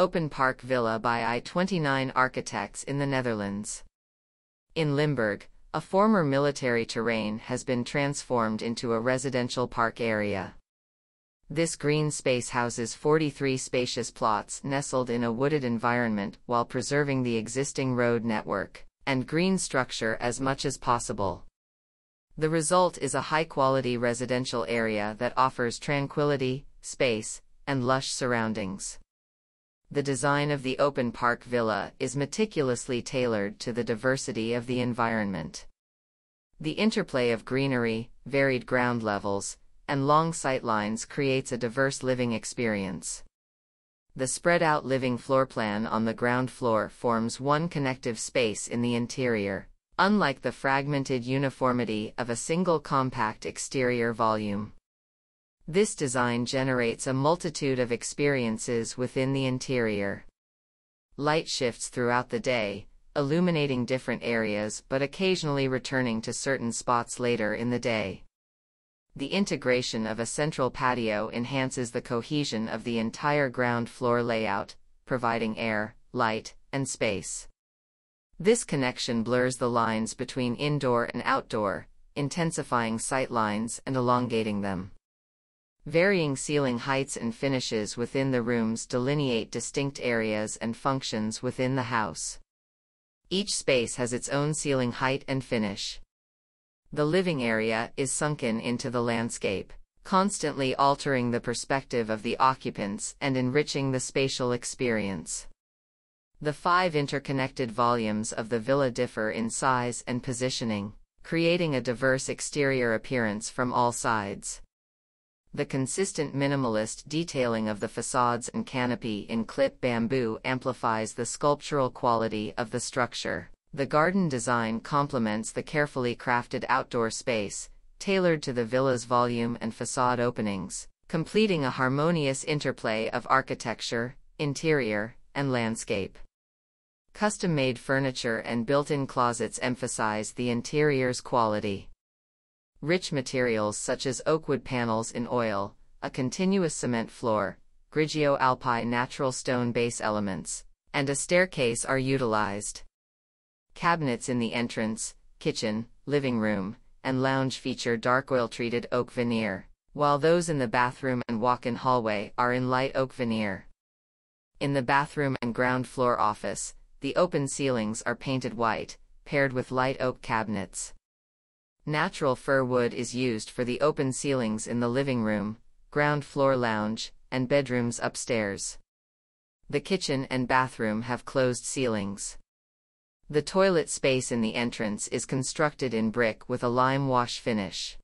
Open Park Villa by i29 Architects in the Netherlands. In Limburg, a former military terrain has been transformed into a residential park area. This green space houses 43 spacious plots nestled in a wooded environment while preserving the existing road network and green structure as much as possible. The result is a high-quality residential area that offers tranquility, space, and lush surroundings. The design of the open park villa is meticulously tailored to the diversity of the environment. The interplay of greenery, varied ground levels, and long sightlines creates a diverse living experience. The spread-out living floor plan on the ground floor forms one connective space in the interior, unlike the fragmented uniformity of a single compact exterior volume. This design generates a multitude of experiences within the interior. Light shifts throughout the day, illuminating different areas but occasionally returning to certain spots later in the day. The integration of a central patio enhances the cohesion of the entire ground floor layout, providing air, light, and space. This connection blurs the lines between indoor and outdoor, intensifying sight lines and elongating them. Varying ceiling heights and finishes within the rooms delineate distinct areas and functions within the house. Each space has its own ceiling height and finish. The living area is sunken into the landscape, constantly altering the perspective of the occupants and enriching the spatial experience. The 5 interconnected volumes of the villa differ in size and positioning, creating a diverse exterior appearance from all sides. The consistent minimalist detailing of the facades and canopy in clip bamboo amplifies the sculptural quality of the structure. The garden design complements the carefully crafted outdoor space, tailored to the villa's volume and facade openings, completing a harmonious interplay of architecture, interior, and landscape. Custom-made furniture and built-in closets emphasize the interior's quality. Rich materials such as oakwood panels in oil, a continuous cement floor, Grigio Alpi natural stone base elements, and a staircase are utilized. Cabinets in the entrance, kitchen, living room, and lounge feature dark oil-treated oak veneer, while those in the bathroom and walk-in hallway are in light oak veneer. In the bathroom and ground floor office, the open ceilings are painted white, paired with light oak cabinets. Natural fir wood is used for the open ceilings in the living room, ground floor lounge, and bedrooms upstairs. The kitchen and bathroom have closed ceilings. The toilet space in the entrance is constructed in brick with a lime wash finish.